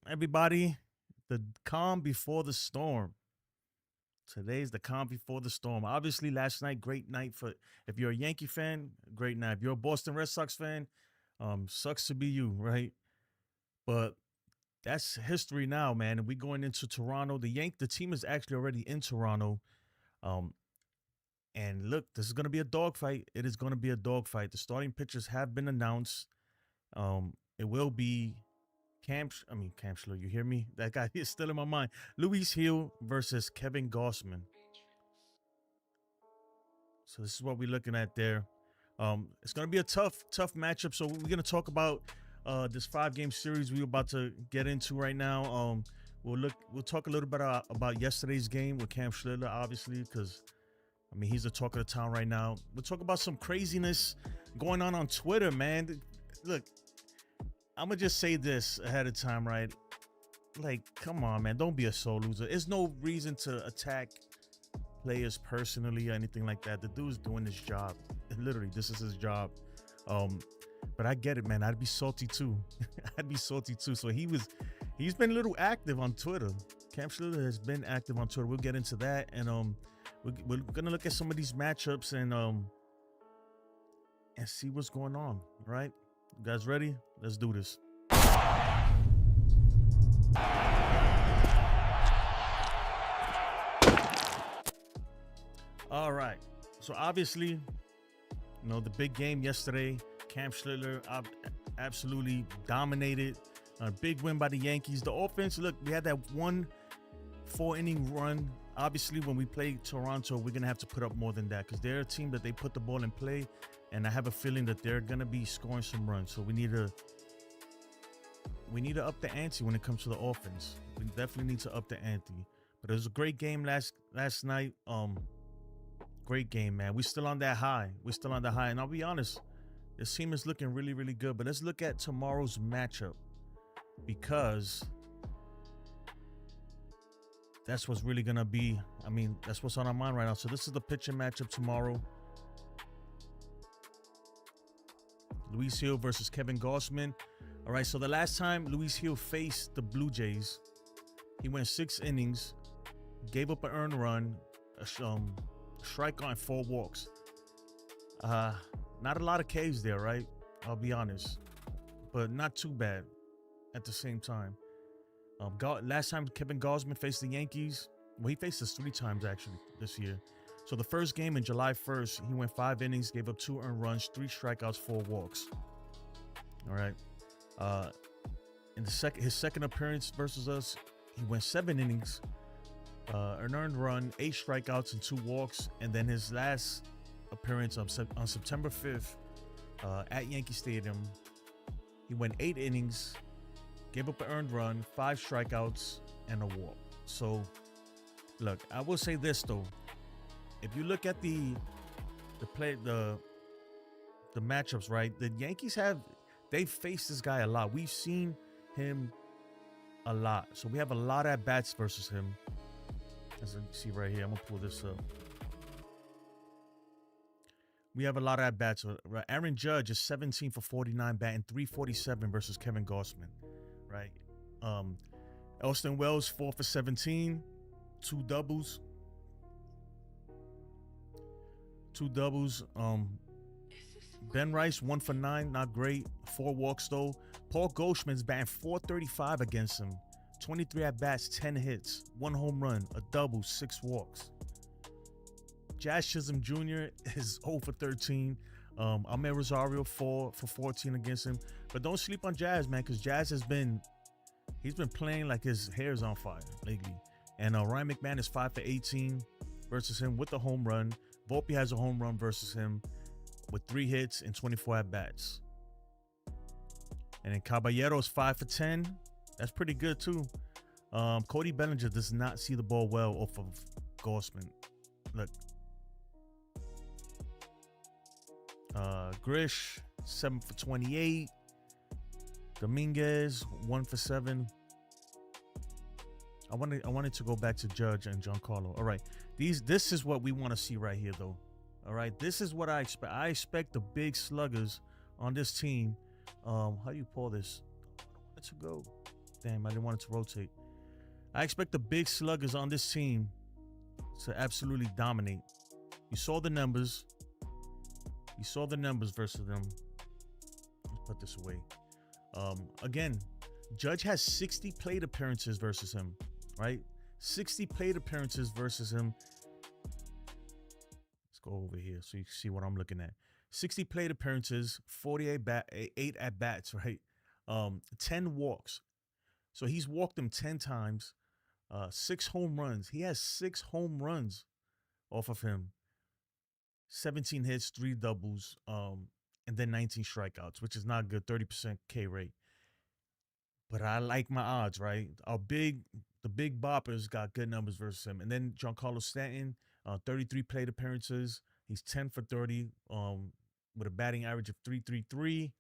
Everybody, the calm before the storm. Today's the calm before the storm. Obviously, last night, great night for if you're a Yankee fan, great night. If you're a Boston Red Sox fan, sucks to be you, right? But that's history now, man. And we going into Toronto. The team is actually already in Toronto. Um, and look, this is gonna be a dogfight. It is gonna be a dogfight. The starting pitchers have been announced. It will be Cam Schlittler, you hear me? That guy is still in my mind. Luis Gil versus Kevin Gausman. So this is what we're looking at there. It's gonna be a tough matchup. So we're gonna talk about this 5 game series we're about to get into right now. We'll talk a little bit about yesterday's game with Cam Schlittler, obviously, because he's the talk of the town right now. We'll talk about some craziness going on Twitter, man. Look, I'm gonna just say this ahead of time, right? Like, come on, man, don't be a sore loser. There's no reason to attack players personally or anything like that. The dude's doing his job. Literally, this is his job. But I get it, man. I'd be salty too. I'd be salty too. So he's been a little active on Twitter. Cam Schlittler has been active on Twitter. We'll get into that, and we're gonna look at some of these matchups and see what's going on. Right? You guys ready? Let's do this. All right. So obviously, the big game yesterday, Cam Schlittler absolutely dominated. A big win by the Yankees. The offense, look, we had that 4-inning run. Obviously, when we play Toronto, we're going to have to put up more than that because they're a team that they put the ball in play, and I have a feeling that they're going to be scoring some runs. So we need to up the ante when it comes to the offense. We definitely need to up the ante. But it was a great game last night. Great game, man. We're still on that high. And I'll be honest, this team is looking really, really good. But let's look at tomorrow's matchup because that's what's really going to be. That's what's on our mind right now. So this is the pitching matchup tomorrow. Luis Gil versus Kevin Gausman. All right, so the last time Luis Gil faced the Blue Jays, he went 6 innings, gave up an earned run, a strikeout, and 4 walks. Not a lot of Ks there, right? I'll be honest, but not too bad at the same time. Last time Kevin Gausman faced the Yankees, he faced us 3 times actually this year. So the first game in July 1st, he went 5 innings, gave up 2 earned runs, 3 strikeouts, 4 walks. All right. In his second appearance versus us, he went 7 innings, an earned run, 8 strikeouts, and 2 walks. And then his last appearance on September 5th at Yankee Stadium, he went 8 innings, gave up an earned run, 5 strikeouts, and a walk. So, look, I will say this though. If you look at the matchups, right? The Yankees they faced this guy a lot. We've seen him a lot. So we have a lot of at-bats versus him. As you see right here, I'm gonna pull this up. We have a lot of at-bats. Aaron Judge is 17 for 49, batting .347 versus Kevin Gausman, right? Elston Wells 4 for 17, 2 doubles. Ben Rice 1 for 9, not great. 4 walks though. Paul Goldschmidt's batting .435 against him. 23 at bats, 10 hits, 1 home run, a double, 6 walks. Jazz Chisholm Jr. is 0 for 13. Ahmed Rosario 4 for 14 against him. But don't sleep on Jazz, man, because Jazz he's been playing like his hair's on fire lately. And Ryan McMahon is 5 for 18 versus him with a home run. Volpe has a home run versus him with 3 hits and 24 at-bats. And then Caballero's 5 for 10. That's pretty good too. Cody Bellinger does not see the ball well off of Gausman. Look. Grish, 7 for 28. Dominguez, 1 for 7. I wanted to go back to Judge and Giancarlo. All right. This is what we want to see right here, though. All right. This is what I expect. I expect the big sluggers on this team. How do you pull this? I don't want it to go. Damn, I didn't want it to rotate. I expect the big sluggers on this team to absolutely dominate. You saw the numbers. You saw the numbers versus them. Let's put this away. Again, Judge has 60 plate appearances versus him, right? 60 plate appearances versus him. Let's go over here so you can see what I'm looking at. 60 plate appearances, 8 at bats, right? 10 walks. So he's walked them 10 times. 6 home runs. He has 6 home runs off of him. 17 hits, 3 doubles, and then 19 strikeouts, which is not good. 30% K rate. But I like my odds, right? The big boppers got good numbers versus him. And then Giancarlo Stanton, 33 plate appearances. He's 10 for 30, with a batting average of 3.33.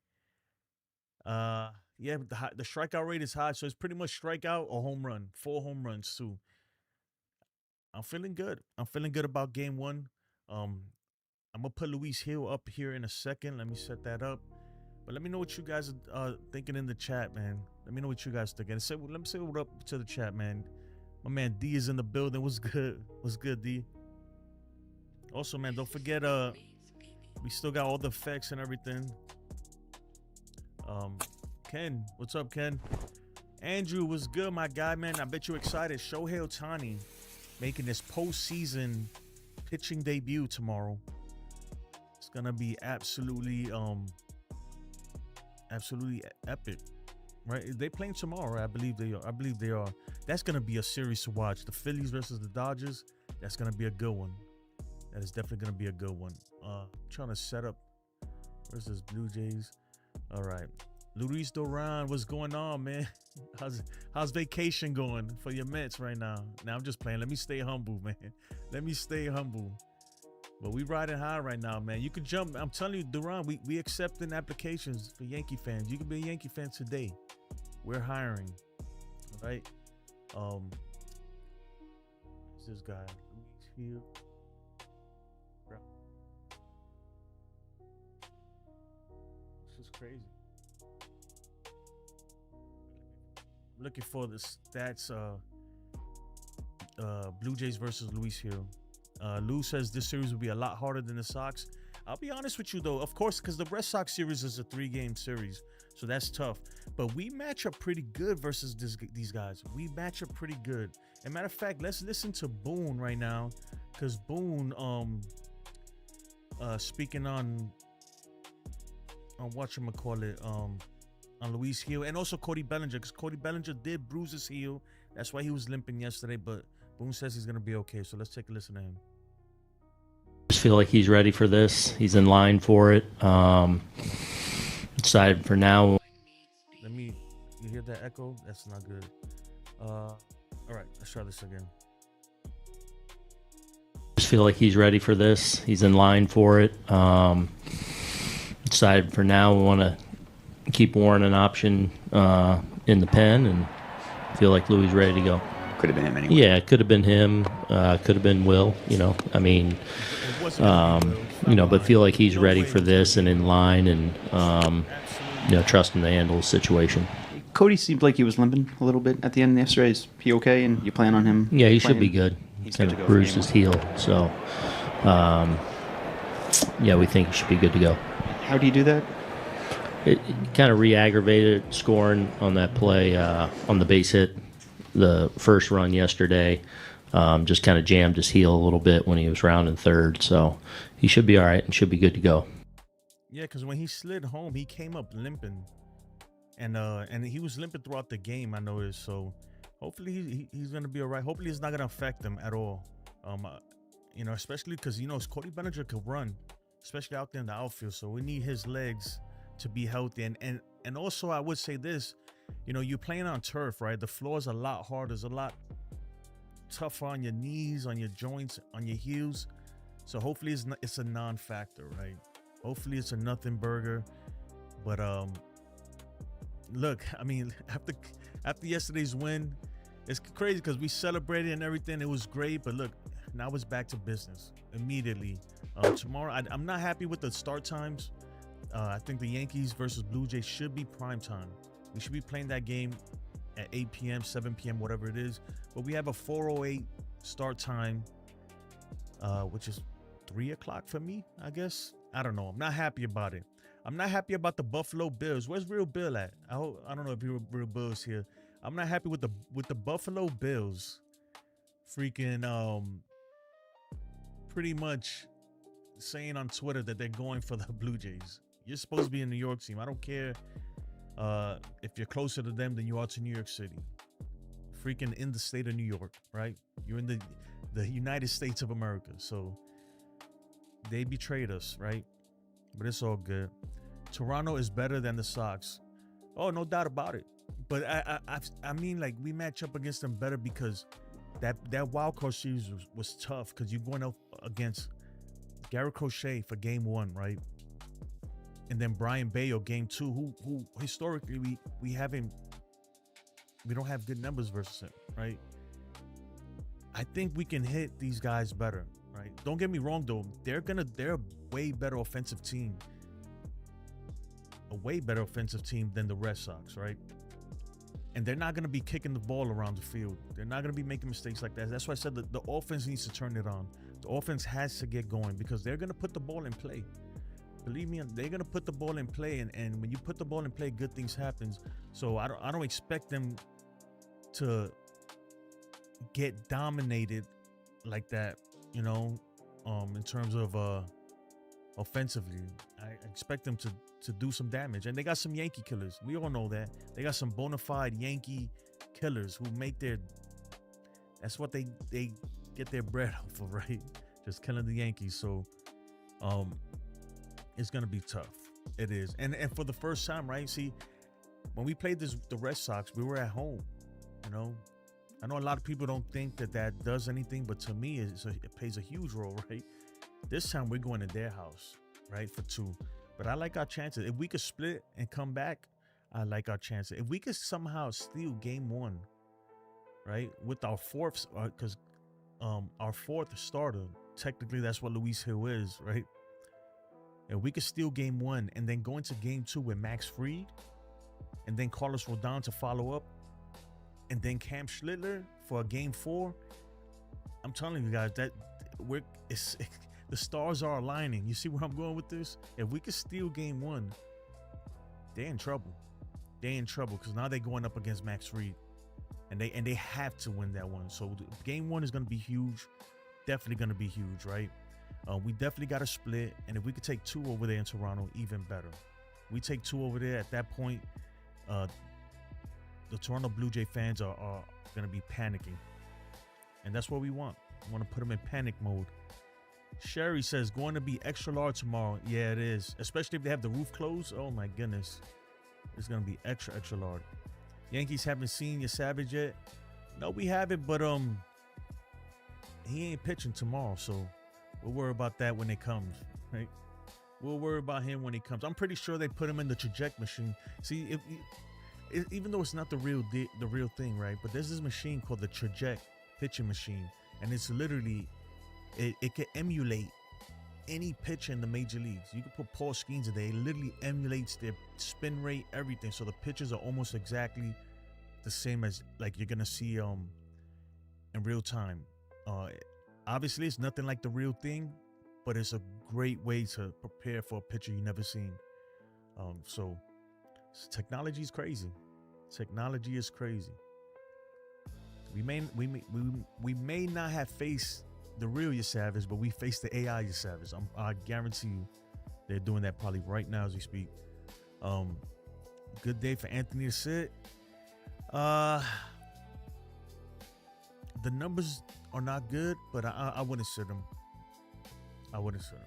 Yeah, but the strikeout rate is high, so it's pretty much strikeout or home run. 4 home runs too. I'm feeling good. I'm feeling good about game 1. I'm gonna put Luis Gil up here in a second. Let me set that up. But let me know what you guys are thinking in the chat, man. Let me know what you guys thinking. Let me say what up to the chat, man. My man D is in the building. What's good? What's good, D? Also, man, don't forget we still got all the effects and everything. Ken, what's up, Ken? Andrew, what's good, my guy, man? I bet you're excited. Shohei Ohtani making his postseason pitching debut tomorrow. It's gonna be absolutely epic, right? They playing tomorrow, right? I believe they are. That's gonna be a series to watch. The Phillies versus the Dodgers. That's gonna be a good one. That is definitely gonna be a good one. Trying to set up versus Blue Jays. All right, Luis Duran, what's going on, man? How's vacation going for your Mets right now? Now I'm just playing. Let me stay humble, man. Let me stay humble. But we riding high right now, man. You can jump. I'm telling you, Duran, we accepting applications for Yankee fans. You can be a Yankee fan today. We're hiring. All right. Who's this guy? Luis Gil. This is crazy. I'm looking for the stats. Blue Jays versus Luis Gil. Lou says this series will be a lot harder than the Sox. I'll be honest with you, though. Of course, because the Red Sox series is a 3-game series, so that's tough. But we match up pretty good versus these guys. We match up pretty good. As a matter of fact, let's listen to Boone right now, because Boone, speaking on whatchamacallit, on Luis Gil, and also Cody Bellinger, because Cody Bellinger did bruise his heel. That's why he was limping yesterday, but Boone says he's going to be okay, so let's take a listen to him. Just feel like he's ready for this. He's in line for it. Excited for now. You hear that echo? That's not good. All right, let's try this again. Just feel like he's ready for this. He's in line for it. Excited for now. We want to keep Warren an option in the pen, and feel like Louis ready to go. Could have been him anyway. Yeah, it could have been him. Could have been Will. I mean, but feel like he's ready for this and in line, and trust him to handle the situation. Cody seemed like he was limping a little bit at the end yesterday. Is he okay? And you plan on him? Yeah, he should be good. He's kind good to of go bruised his heel, so we think he should be good to go. How do you do that? It kind of re-aggravated scoring on that play on the base hit. The first run yesterday just kind of jammed his heel a little bit when he was rounding third, so he should be all right and should be good to go. Yeah, because when he slid home, he came up limping, and he was limping throughout the game, I noticed. So hopefully he's gonna be all right. Hopefully it's not gonna affect him at all. Especially because Cody Bellinger could run, especially out there in the outfield. So we need his legs to be healthy, and also I would say this. You're playing on turf, right? The floor is a lot harder. It's a lot tougher on your knees, on your joints, on your heels. So hopefully it's a non-factor, right? Hopefully it's a nothing burger. But look, I mean, after yesterday's win, it's crazy because we celebrated and everything. It was great, but look, now it's back to business immediately. Tomorrow, I'm not happy with the start times. I think the Yankees versus Blue Jays should be prime time. We should be playing that game at 8 p.m., 7 p.m., whatever it is. But we have a 4:08 start time, which is 3 o'clock for me, I guess. I don't know. I'm not happy about it. I'm not happy about the Buffalo Bills. Where's Real Bill at? I don't know if Real Bill's here. I'm not happy with the Buffalo Bills. Freaking pretty much saying on Twitter that they're going for the Blue Jays. You're supposed to be a New York team. I don't care if you're closer to them than you are to New York City. Freaking in the state of New York, right? You're in the United States of America. So they betrayed us, right? But it's all good. Toronto is better than the Sox. Oh, no doubt about it. But I mean, like, we match up against them better because that wild card series was tough because you're going up against Garrett Crochet for game 1, right? And then Brian Bayo game 2, who historically we don't have good numbers versus him, right? I think we can hit these guys better, right? Don't get me wrong though, they're a way better offensive team. A way better offensive team than the Red Sox, right? And they're not going to be kicking the ball around the field. They're not going to be making mistakes like that. That's why I said that the offense needs to turn it on. The offense has to get going because they're going to put the ball in play. Believe me, they're going to put the ball in play. And when you put the ball in play, good things happen. So I don't expect them to get dominated like that, you know, in terms of offensively. I expect them to do some damage. And they got some Yankee killers. We all know that. They got some bona fide Yankee killers who make that's what they get their bread off of, right? Just killing the Yankees. So it's gonna be tough. It is. And for the first time, right? See, when we played the Red Sox, we were at home, you know. I know a lot of people don't think that does anything, but to me, it plays a huge role, right? This time we're going to their house, right, for 2. But I like our chances. If we could split and come back, I like our chances. If we could somehow steal game 1, right, with our fourth, because our fourth starter, technically that's what Luis Gil is, right? If we could steal game 1 and then go into game 2 with Max Fried, and then Carlos Rodon to follow up, and then Cam Schlittler for game 4, I'm telling you guys that the stars are aligning. You see where I'm going with this? If we could steal game 1, they're in trouble. They're in trouble because now they're going up against Max Fried, and they have to win that one. So game 1 is going to be huge. Definitely going to be huge, right? We definitely got to split, and if we could take 2 over there in Toronto, even better. We take 2 over there. At that point, the Toronto Blue Jay fans are going to be panicking, and that's what we want. We want to put them in panic mode. Sherry says, going to be extra large tomorrow. Yeah, it is. Especially if they have the roof closed. Oh, my goodness. It's going to be extra, extra large. Yankees haven't seen your Savage yet. No, we haven't, but he ain't pitching tomorrow, so we'll worry about that when it comes, right? We'll worry about him when he comes. I'm pretty sure they put him in the traject machine. See, even though it's not the real thing, right? But there's this machine called the traject pitching machine, and it's literally it can emulate any pitcher in the major leagues. You can put Paul Skeens in there. It literally emulates their spin rate, everything. So the pitches are almost exactly the same as like you're gonna see in real time. Obviously, it's nothing like the real thing, but it's a great way to prepare for a pitcher you never seen. So technology is crazy. Technology is crazy. We may not have faced the real you Savage, but we face the AI you Savage. I guarantee you they're doing that probably right now as we speak. Good day for Anthony to sit. The numbers are not good, but I wouldn't sit him. I wouldn't sit him.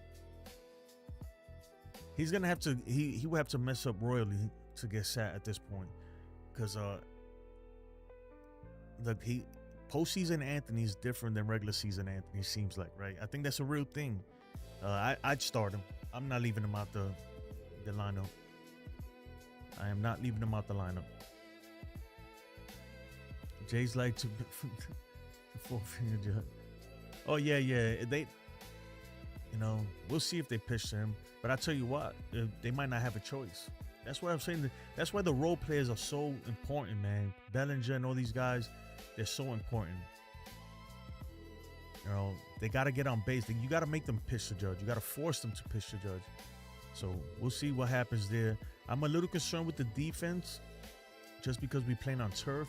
He's gonna have to. He would have to mess up royally to get sat at this point, because postseason Anthony is different than regular season Anthony. Seems like, right? I think that's a real thing. I'd start him. I'm not leaving him out the lineup. I am not leaving him out the lineup. Jay's like to four finger judge. Oh yeah. They, we'll see if they pitch to him. But I tell you what, they might not have a choice. That's why I'm saying that's why the role players are so important, man. Bellinger and all these guys, they're so important. You know, they got to get on base. You got to make them pitch the judge. You got to force them to pitch the judge. So we'll see what happens there. I'm a little concerned with the defense, just because we're playing on turf.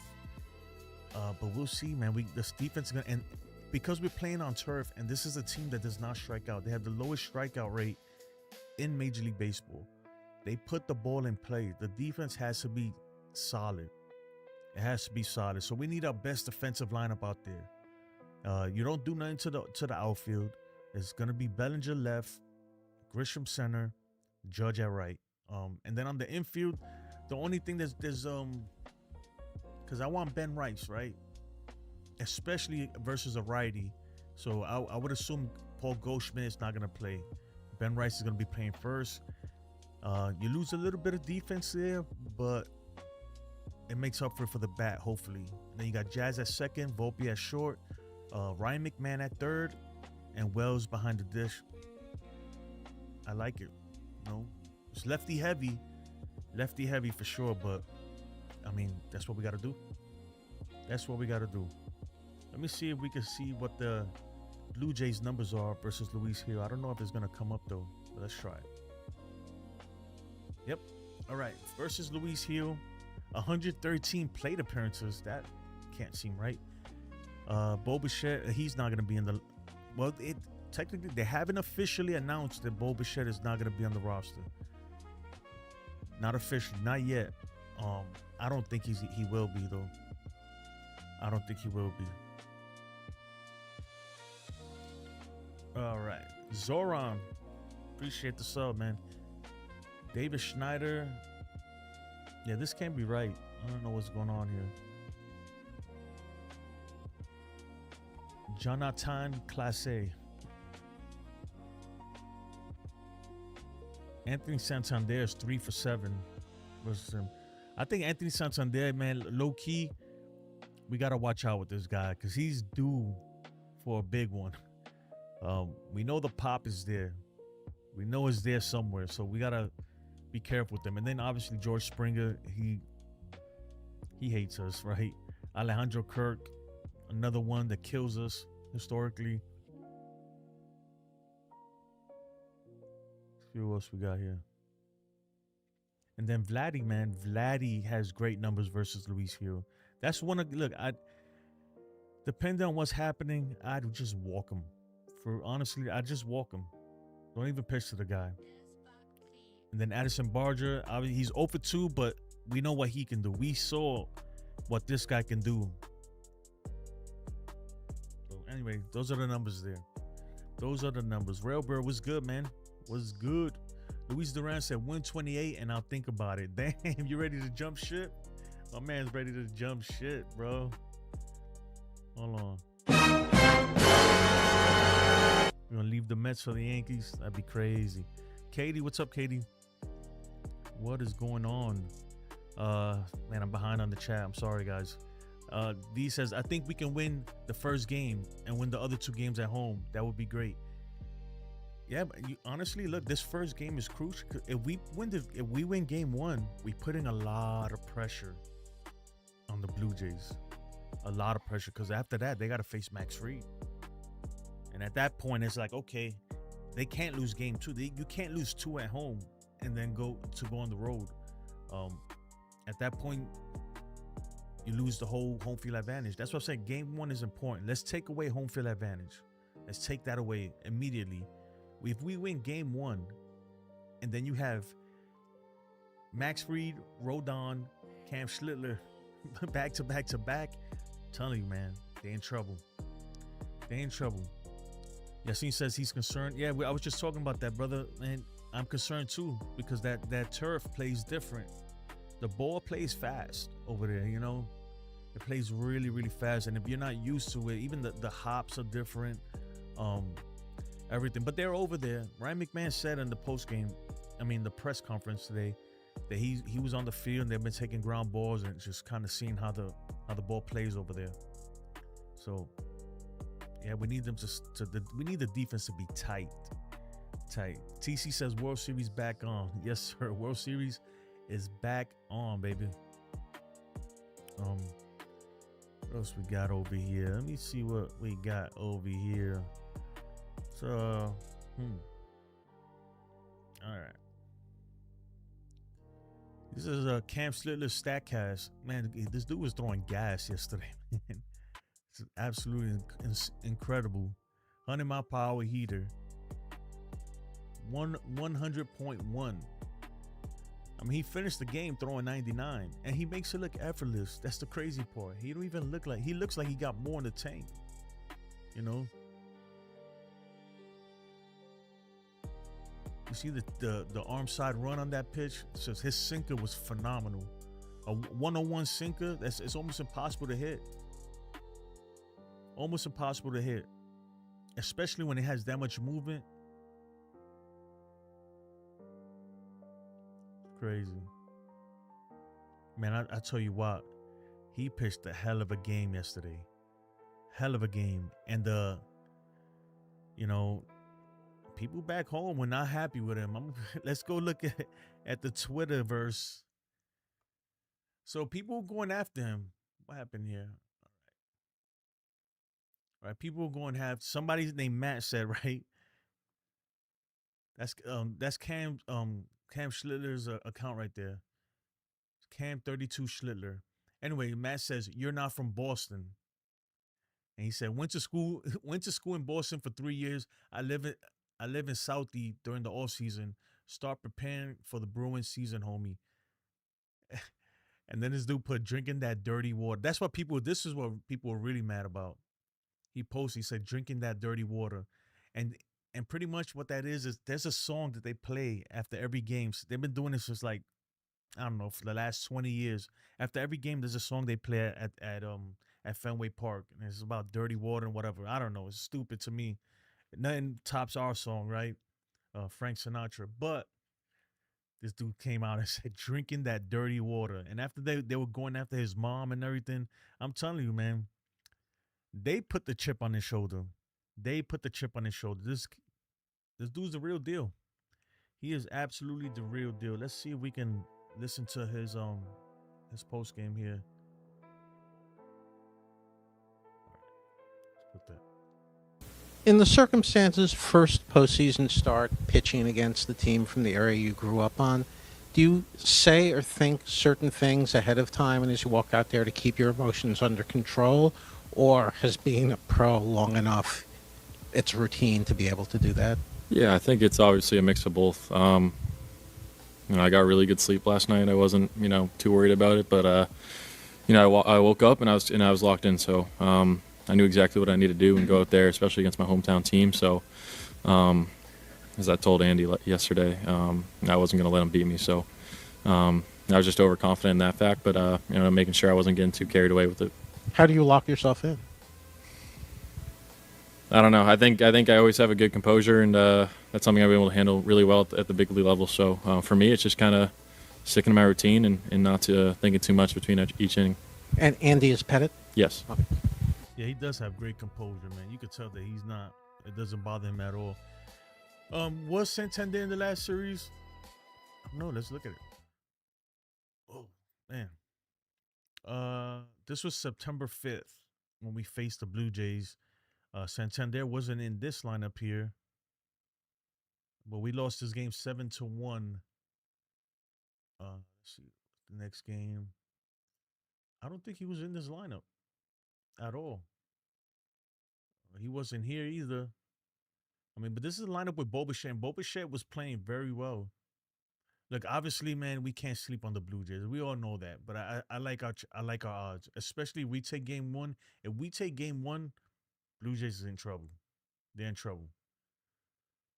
But we'll see, man. This defense is gonna, and because we're playing on turf, and this is a team that does not strike out. They have the lowest strikeout rate in Major League Baseball. They put the ball in play. The defense has to be solid. It has to be solid. So we need our best defensive lineup out there. You don't do nothing to the outfield. It's gonna be Bellinger left, Grisham center, Judge at right. And then on the infield, the only thing there's because I want Ben Rice, right? Especially versus a righty. So I would assume Paul Goldschmidt is not gonna play. Ben Rice is gonna be playing first. You lose a little bit of defense there, but it makes up for the bat, hopefully. And then you got Jazz at second, Volpe at short, Ryan McMahon at third, and Wells behind the dish. I like it. You know, it's lefty heavy for sure, but I mean, that's what we got to do. That's what we got to do. Let me see if we can see what the Blue Jays numbers are versus Luis Gil. I don't know if it's going to come up though, but let's try it. Yep. All right. Versus Luis Gil, 113 plate appearances. That can't seem right. Bo Bichette, he's not going to be in the... Well, technically, they haven't officially announced that Bo Bichette is not going to be on the roster. Not officially. Not yet. I don't think he will be, though. I don't think he will be. All right. Zoran. Appreciate the sub, man. David Schneider. Yeah, this can't be right. I don't know what's going on here. Jonathan Classe. Anthony Santander is 3 for 7 versus him. I think Anthony Santander, man, low key, we gotta watch out with this guy because he's due for a big one. We know the pop is there. We know it's there somewhere, so we gotta be careful with them. And then obviously George Springer, he hates us, right? Alejandro Kirk, another one that kills us historically. Let's see what else we got here. And then Vladdy, man. Vladdy has great numbers versus Luis Gil. That's one of... Look, depending on what's happening, I'd just walk him. Honestly, I'd just walk him. Don't even pitch to the guy. And then Addison Barger, obviously he's 0 for 2, but we know what he can do. We saw what this guy can do. So anyway, those are the numbers there. Those are the numbers. Railbird was good, man. Was good. Luis Duran said 128, and I'll think about it. Damn, you ready to jump ship? My man's ready to jump shit, bro. Hold on. We're gonna leave the Mets for the Yankees. That'd be crazy. Katie, what's up, Katie? What is going on? Man, I'm behind on the chat. I'm sorry, guys. D says, I think we can win the first game and win the other 2 games at home. That would be great. Yeah, but honestly, look, this first game is crucial. If we win game 1, we put in a lot of pressure on the Blue Jays. A lot of pressure, because after that, they got to face Max Fried. And at that point, it's like, okay, they can't lose game 2. You can't lose 2 at home and then go on the road. At that point, you lose the whole home field advantage. That's what I'm saying. Game 1 is important. Let's take away home field advantage. Let's take that away immediately. If we win game 1, and then you have Max Fried, Rodon, Cam Schlittler, back to back to back, I'm telling you, man, they in trouble. They in trouble. Yassine says he's concerned. Yeah, I was just talking about that, brother, and I'm concerned too, because that turf plays different. The ball plays fast over there, you know. It plays really, really fast, and if you're not used to it, even the hops are different. Everything, but they're over there. Ryan McMahon said in the the press conference today, that he was on the field and they've been taking ground balls and just kind of seeing how the ball plays over there. So yeah, we need them we need the defense to be tight. TC says World Series back on. Yes, sir. World Series is back on, baby. What else we got over here? Let me see what we got over here. So, all right. This is a Cam Schlittler StatCast. Man, this dude was throwing gas yesterday. It's absolutely incredible. 100 mile per hour heater. 100.1. I mean, he finished the game throwing 99, and he makes it look effortless. That's the crazy part. He don't even look like he looks like he got more in the tank. You know. You see the arm side run on that pitch? It's just his sinker was phenomenal. A 101 sinker, it's almost impossible to hit. Almost impossible to hit. Especially when it has that much movement. Crazy. Man, I tell you what, he pitched a hell of a game yesterday. Hell of a game. And you know, people back home were not happy with him. Let's go look at the Twitterverse. So people going after him. What happened here? All right, people going after somebody named Matt said, right? That's Cam Schlittler's account right there. Cam 32 Schlittler. Anyway, Matt says, "You're not from Boston." And he said, went to school in Boston for 3 years. I live in Southie during the off season. Start preparing for the Bruins season, homie. And then this dude put drinking that dirty water. This is what people were really mad about. He said, drinking that dirty water. And pretty much what that is there's a song that they play after every game. They've been doing this since, like, I don't know, for the last 20 years. After every game, there's a song they play at Fenway Park. And it's about dirty water and whatever. I don't know. It's stupid to me. Nothing tops our song, right? Frank Sinatra. But this dude came out and said, drinking that dirty water. And after they were going after his mom and everything, I'm telling you, man, they put the chip on his shoulder. This dude's the real deal. He is absolutely the real deal. Let's see if we can listen to his post game here. Let's put that. In the circumstances, first postseason start, pitching against the team from the area you grew up on, do you say or think certain things ahead of time and as you walk out there to keep your emotions under control? Or has being a pro long enough, it's routine to be able to do that? Yeah, I think it's obviously a mix of both. I got really good sleep last night. I wasn't, too worried about it, but I woke up and I was locked in. So I knew exactly what I needed to do and go out there, especially against my hometown team. So as I told Andy yesterday, I wasn't going to let him beat me. So I was just overconfident in that fact, but making sure I wasn't getting too carried away with it. How do you lock yourself in? I don't know. I think I always have a good composure, and that's something I've been able to handle really well at the big league level. So for me, it's just kind of sticking to my routine and not thinking too much between each inning. And Andy is petted? Yes. Okay. Yeah, he does have great composure, man. You could tell that he's not. It doesn't bother him at all. Was Santander in the last series? No, let's look at it. Oh man. This was September 5th when we faced the Blue Jays. Santander wasn't in this lineup here, but we lost this game 7-1. Let's see the next game. I don't think he was in this lineup at all. He wasn't here either. I mean, but this is a lineup with Bobichet, and Bobichet was playing very well. Look, obviously, man, we can't sleep on the Blue Jays. We all know that. But I like our odds, especially if we take game one. If we take game one, Blue Jays is in trouble. They're in trouble.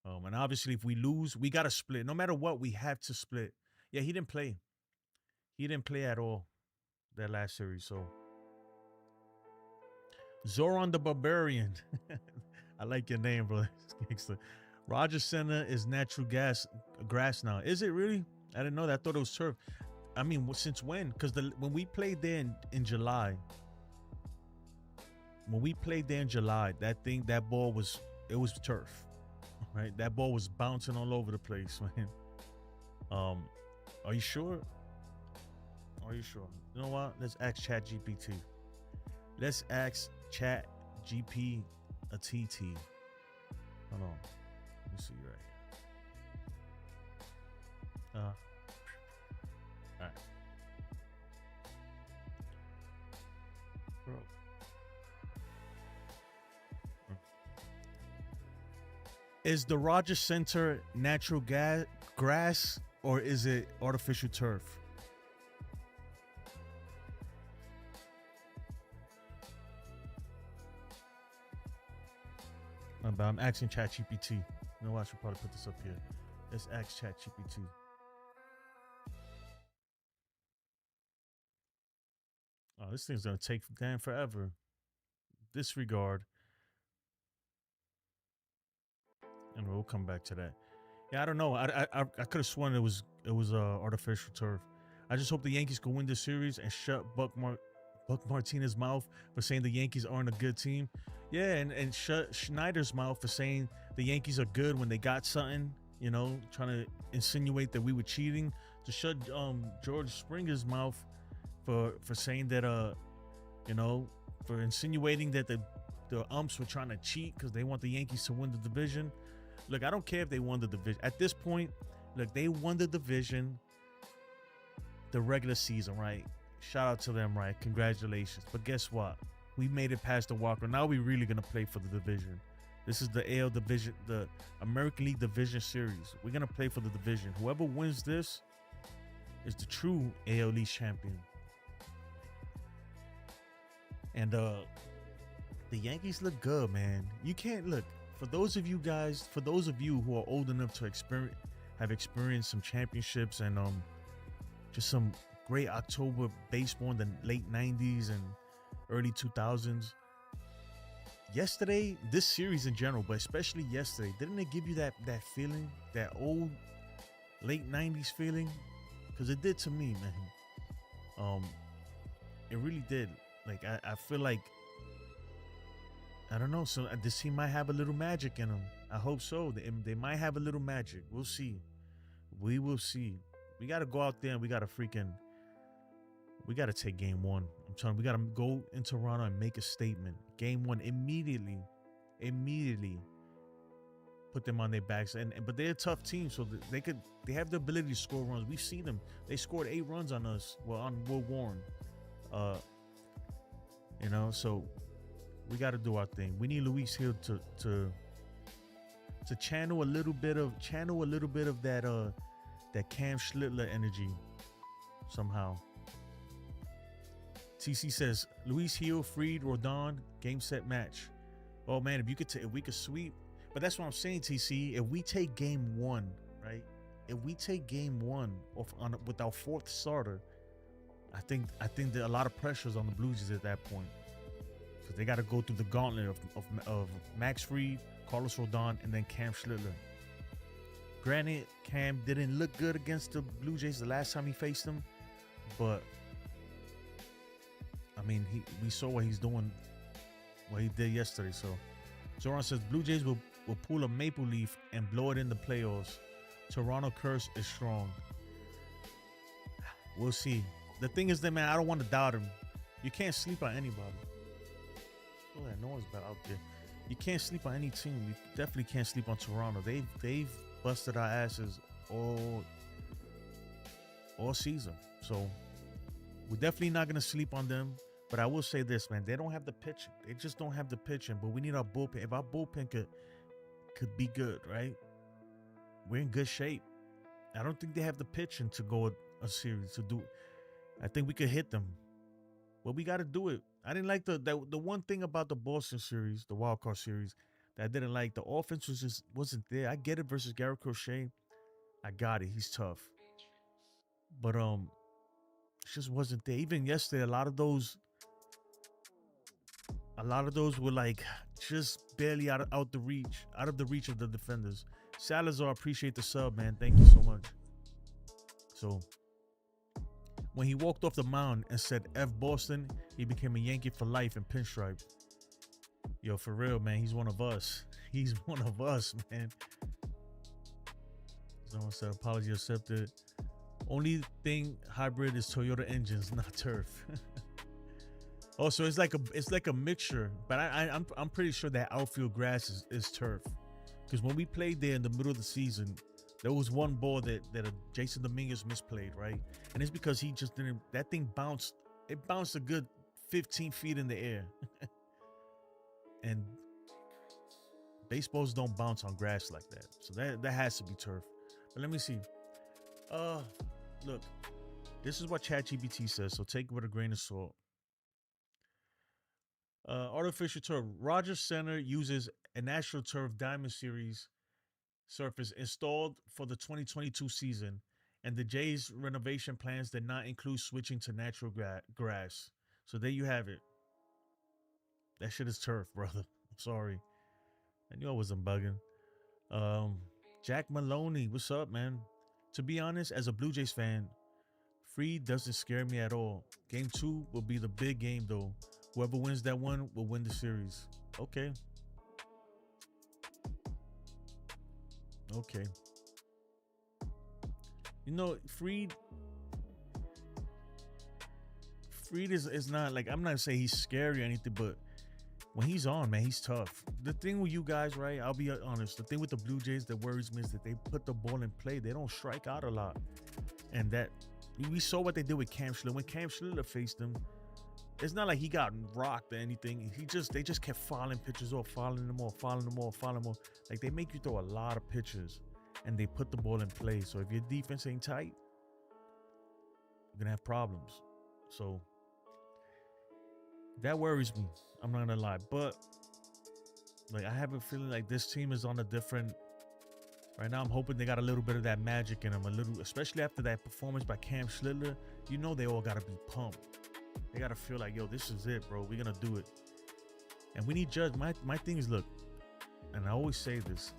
And obviously, if we lose, we got to split. No matter what, we have to split. Yeah, he didn't play. He didn't play at all that last series. So, Zoran the Barbarian. I like your name, bro. Rogers Center is natural grass now. Is it really? I didn't know that. I thought it was turf. I mean, since when? Because when we played there in July, that ball was turf, right? That ball was bouncing all over the place, man. Are you sure? Are you sure? You know what? Let's ask ChatGPT. Let's ask ChatGPT a TT. Hold on. Let me see right here. All right. Bro. Is the Rogers Center natural grass or is it artificial turf? But I'm asking ChatGPT. You know what? I should probably put this up here. Let's ask ChatGPT. Oh, this thing's gonna take damn forever. Disregard. And we'll come back to that. Yeah, I don't know. I could have sworn it was artificial turf. I just hope the Yankees can win this series and shut Buck Martinez's mouth for saying the Yankees aren't a good team. Yeah, and shut Schneider's mouth for saying the Yankees are good when they got something. You know, trying to insinuate that we were cheating. To shut George Springer's mouth for saying that for insinuating that the umps were trying to cheat because they want the Yankees to win the division. Look, I don't care if they won the division. At this point, look, they won the division the regular season, right? Shout out to them, right? Congratulations. But guess what? We made it past the walker. Now we're really going to play for the division. This is the AL division, the American League Division Series. We're going to play for the division. Whoever wins this is the true AL East champion. And the Yankees look good, man. You can't look. For those of you who are old enough to have experienced some championships and just some great October baseball in the late 90s and early 2000s. Yesterday, this series in general, but especially yesterday, didn't it give you that feeling, that old late 90s feeling? Because it did to me, man. It really did. Like, I feel like, I don't know, so this team might have a little magic in them. I hope so. They might have a little magic. We'll see. We will see. We got to go out there and we got to take game one. I'm telling you, we got to go in Toronto and make a statement. Game one, immediately put them on their backs. But they're a tough team, so they have the ability to score runs. We've seen them. They scored 8 runs on us. Well, on Will Warren. So we got to do our thing. We need Luis Gil to channel a little bit of that Cam Schlittler energy somehow. TC says Luis Gil freed Rodon, game set match. Oh man, if we could sweep, but that's what I'm saying, TC. If we take game one, right? If we take game one with our 4th starter, I think that a lot of pressure is on the Blue Jays at that point. Because they got to go through the gauntlet of Max Fried, Carlos Rodon, and then Cam Schlittler. Granted, Cam didn't look good against the Blue Jays the last time he faced them, but I mean, we saw what he's doing, what he did yesterday. So Zoran says Blue Jays will pull a maple leaf and blow it in the playoffs. Toronto curse is strong. We'll see. The thing is that, man, I don't want to doubt him. You can't sleep on anybody. Oh, that noise out there. You can't sleep on any team. You definitely can't sleep on Toronto. They've busted our asses all season. So we're definitely not gonna sleep on them. But I will say this, man, they don't have the pitching. They just don't have the pitching. But we need our bullpen. If our bullpen could be good, right? We're in good shape. I don't think they have the pitching to go a series to do. I think we could hit them. But we got to do it. I didn't like the one thing about the Boston series, the wild card series, that I didn't like. The offense wasn't there. I get it versus Garrett Crochet. I got it. He's tough. But it just wasn't there. Even yesterday, a lot of those were like just barely out of the reach of the defenders. Salazar, appreciate the sub, man. Thank you so much. So when he walked off the mound and said F Boston, he became a Yankee for life and pinstripe. Yo, for real, man, he's one of us. He's one of us, man. Someone said apology accepted. Only thing hybrid is Toyota engines, not turf. Oh, so it's like a mixture, but I'm pretty sure that outfield grass is turf, because when we played there in the middle of the season, there was one ball that Jason Dominguez misplayed, right? And it's because he just didn't. That thing bounced. It bounced a good 15 feet in the air, and baseballs don't bounce on grass like that. So that has to be turf. But let me see. Look, this is what ChatGPT says, so take it with a grain of salt. Artificial turf. Rogers Center uses a natural turf Diamond Series surface installed for the 2022 season, and the Jays renovation plans did not include switching to natural grass. So there you have it. That shit is turf, brother. I'm sorry. I knew I wasn't bugging. Jack Maloney, what's up, man? To be honest, as a Blue Jays fan, Fried doesn't scare me at all. Game 2 will be the big game, though. Whoever wins that one will win the series. Okay. Okay. You know, Fried is not like, I'm not saying he's scary or anything, but when he's on, man, he's tough. The thing with you guys, right? I'll be honest. The thing with the Blue Jays that worries me is that they put the ball in play. They don't strike out a lot. And that, we saw what they did with Cam Schlittler. When Cam Schlittler faced him, it's not like he got rocked or anything. They just kept fouling pitches off, fouling them off. Like, they make you throw a lot of pitches, and they put the ball in play. So if your defense ain't tight, you're gonna have problems. So that worries me. I'm not gonna lie, but like, I have a feeling like this team is on a different. Right now, I'm hoping they got a little bit of that magic in them, especially after that performance by Cam Schlittler. You know, they all gotta be pumped. They gotta feel like, yo, this is it, bro. We're gonna do it. And we need Judge. My thing is, look, and I always say this,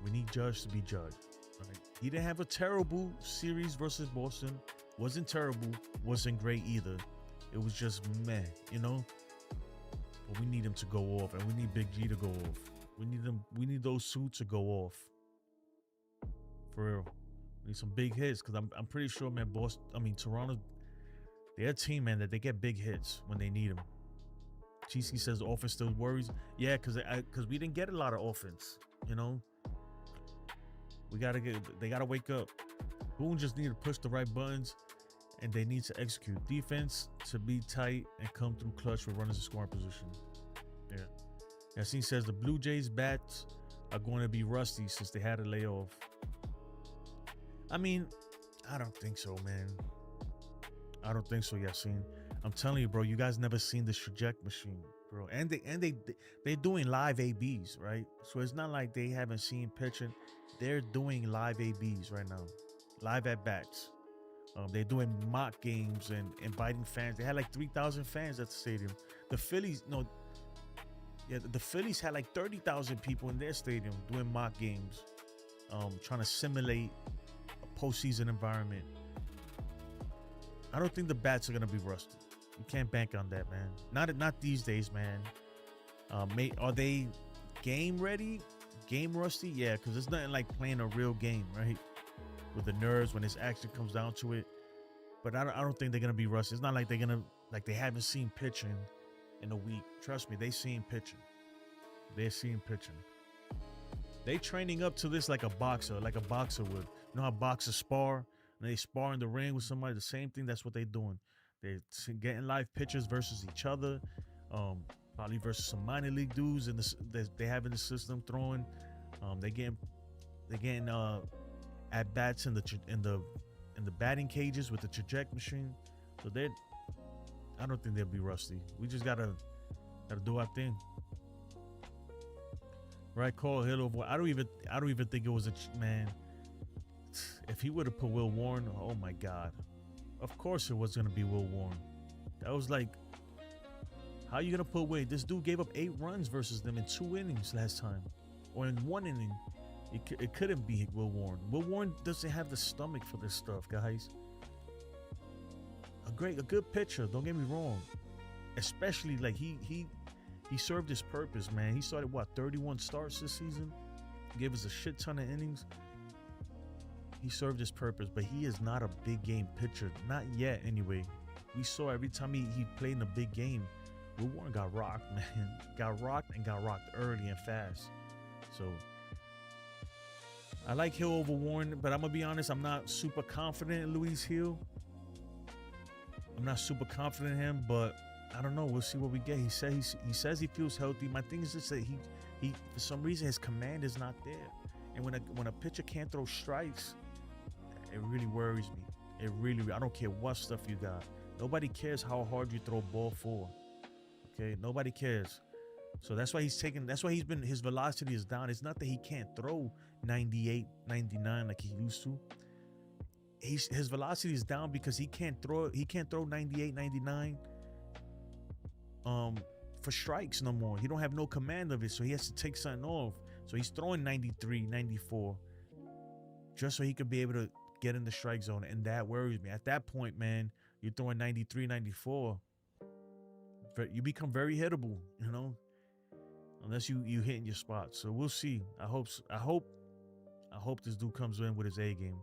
we need Judge to be Judge. Right? He didn't have a terrible series versus Boston. Wasn't terrible. Wasn't great either. It was just meh, you know. But we need him to go off, and we need Big G to go off. We need them. We need those two to go off. For real. We need some big hits, because I'm pretty sure, man, Toronto, they're a team, man, that they get big hits when they need them. GC says the offense still worries. Yeah, because we didn't get a lot of offense, you know. They gotta wake up. Boone just need to push the right buttons, and they need to execute defense to be tight and come through clutch with runners in scoring position. Yeah. Yassine says the Blue Jays bats are going to be rusty since they had a layoff. I mean, I don't think so, man. I don't think so, Yassine. I'm telling you, bro, you guys never seen this trajectory machine, bro. And they're doing live ABs, right? So it's not like they haven't seen pitching. They're doing live ABs right now, live at bats. They're doing mock games and inviting fans. They had like 3,000 fans at the stadium. The Phillies had like 30,000 people in their stadium doing mock games, trying to simulate a postseason environment. I don't think the bats are gonna be rusty. You can't bank on that, man. Not these days, man. Are they game ready? Game rusty? Yeah, because it's nothing like playing a real game, right? With the nerves when this action comes down to it. But I don't think they're gonna be rusty. It's not like they haven't seen pitching in a week. Trust me, they seen pitching. They're seeing pitching. They training up to this like a boxer would. You know how boxers spar? And they spar in the ring with somebody, the same thing. That's what they're doing. They're getting live pitchers versus each other, probably versus some minor league dudes they have in the system throwing. They're getting at bats in the batting cages with the trajectory machine. So I don't think they'll be rusty. We just gotta do our thing. Right call, Hill over. I don't even think it was man. If he would have put Will Warren, oh my God. Of course it was going to be Will Warren. That was like, how you going to put Wade? This dude gave up 8 runs versus them in 2 innings last time. Or in 1 inning. It couldn't be Will Warren. Will Warren doesn't have the stomach for this stuff, guys. A good pitcher, don't get me wrong. Especially like he served his purpose, man. He started 31 starts this season. Gave us a shit ton of innings. he served his purpose, but he is not a big game pitcher. Not yet, anyway. We saw every time he played in a big game, Will Warren got rocked, man. Got rocked and got rocked early and fast. So I like Hill over Warren, but I'm gonna be honest, I'm not super confident in Luis Gil. I'm not super confident in him, but I don't know. We'll see what we get. He says he feels healthy. My thing is just that he for some reason his command is not there. And when a pitcher can't throw strikes, it really worries me. I don't care what stuff you got. Nobody cares how hard you throw ball for. Okay, nobody cares. So that's why his velocity is down. It's not that he can't throw 98, 99 like he used to. His velocity is down because he can't throw 98, 99 for strikes no more. He don't have no command of it, so he has to take something off. So he's throwing 93, 94 just so he could be able to get in the strike zone, and that worries me. At that point, man, you're throwing 93, 94. You become very hittable, you know, unless you hitting your spots. So we'll see. I hope this dude comes in with his A game.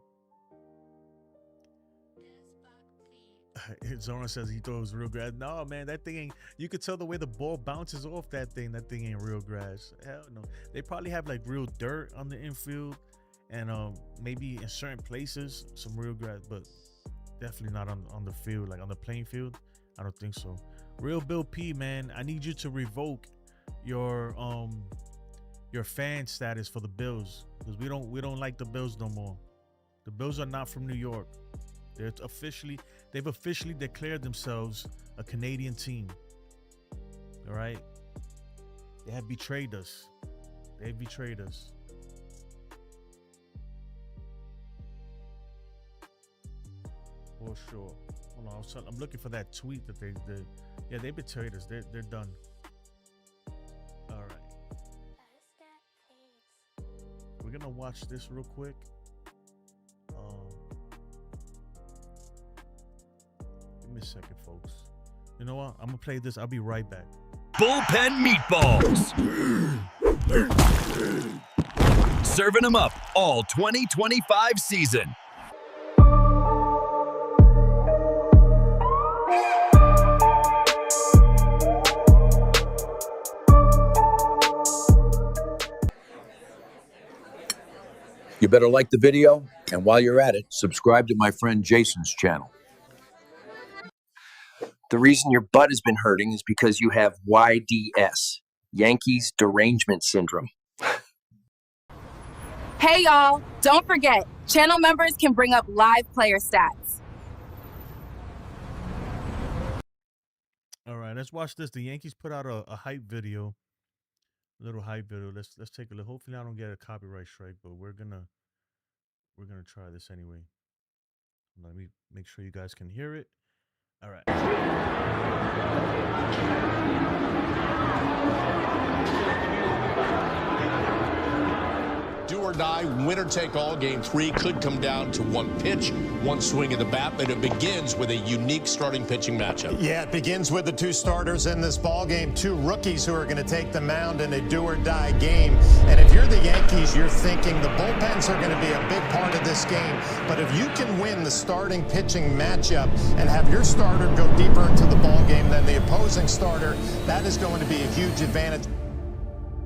Zoran says he throws real grass. No, man, that thing ain't. You could tell the way the ball bounces off that thing. That thing ain't real grass. Hell no. They probably have like real dirt on the infield, and maybe in certain places some real grass, but definitely not on the field, like on the playing field. I don't think so. Real Bill P, man, I need you to revoke your fan status for the Bills, because we don't like the Bills no more. The Bills are not from New York. They've officially declared themselves a Canadian team. All right? They have betrayed us. They've betrayed us. For sure. Hold on, I'm looking for that tweet that they did. Yeah, they betrayed us. They're done. All right. We're gonna watch this real quick. Give me a second, folks. You know what? I'm gonna play this. I'll be right back. Bullpen meatballs. Serving them up all 2025 season. You better like the video, and while you're at it, subscribe to my friend Jason's channel. The reason your butt has been hurting is because you have YDS, Yankees Derangement Syndrome. Hey y'all, don't forget, channel members can bring up live player stats. All right, let's watch this. The Yankees put out a hype video. A little hype video. Let's take a look. Hopefully I don't get a copyright strike, but we're gonna try this anyway. Let me make sure you guys can hear it. All right. Do or die, winner take all. Game 3 could come down to one pitch, one swing of the bat, but it begins with a unique starting pitching matchup. Yeah, it begins with the two starters in this ball game, two rookies who are going to take the mound in a do or die game. And if you're the Yankees, you're thinking the bullpens are going to be a big part of this game. But if you can win the starting pitching matchup and have your starter go deeper into the ball game than the opposing starter, that is going to be a huge advantage.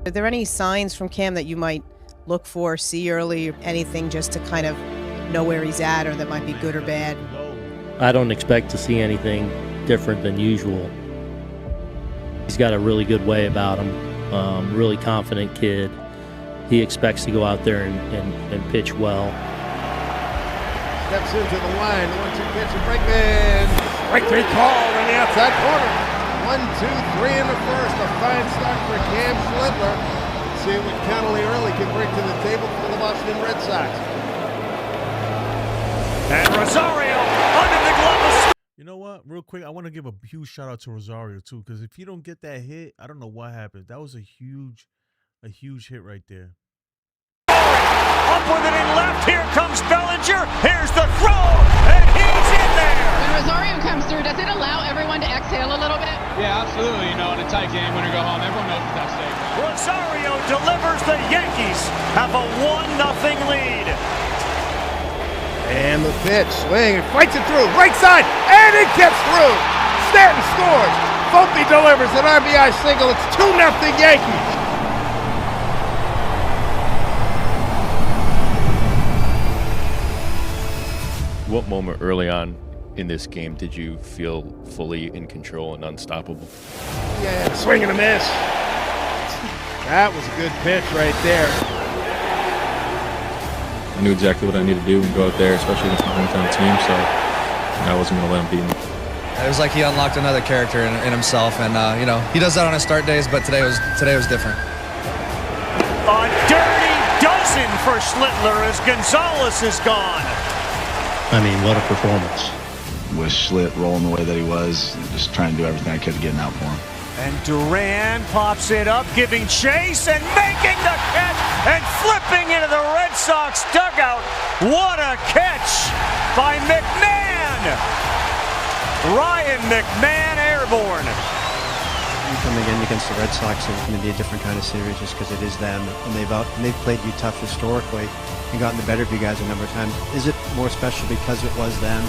Are there any signs from Cam that you might look for, see early, or anything just to kind of know where he's at, or that might be good or bad? I don't expect to see anything different than usual. He's got a really good way about him, really confident kid. He expects to go out there and pitch well. Steps into the line, 1-2 pitch, and Bregman. Strike 3 call on the outside corner. 1-2-3 in the first. A fine start for Cam Schlittler. See what Connolly Early can bring to the table for the Boston Red Sox. And Rosario under the glove. You know what? Real quick, I want to give a huge shout out to Rosario too, because if you don't get that hit, I don't know what happened. That was a huge hit right there. Up with it in left. Here comes Bellinger. Here's the throw, and he's in there. When Rosario comes through, does it allow everyone to exhale a little bit? Yeah, absolutely. You know, in a tight game, winner go home. Everyone knows it's that stake. Rosario delivers. The Yankees have a 1-0 lead. And the pitch, swing, and fights it through. Right side, and it gets through. Stanton scores. Volpe delivers an RBI single. It's 2-0 Yankees. What moment early on in this game did you feel fully in control and unstoppable? Yeah, swing and a miss. That was a good pitch right there. I knew exactly what I needed to do and go out there, especially against my hometown team, so I wasn't going to let him beat me. It was like he unlocked another character in himself, and you know, he does that on his start days, but today was different. A dirty dozen for Schlittler as Gonzalez is gone. I mean, what a performance. With Schlitt rolling the way that he was, just trying to do everything I could to get an out for him. And Duran pops it up, giving chase and making the catch and flipping into the Red Sox dugout. What a catch by McMahon! Ryan McMahon airborne. Coming in against the Red Sox, it's going to be a different kind of series just because it is them, and they've played you tough historically and gotten the better of you guys a number of times. Is it more special because it was them?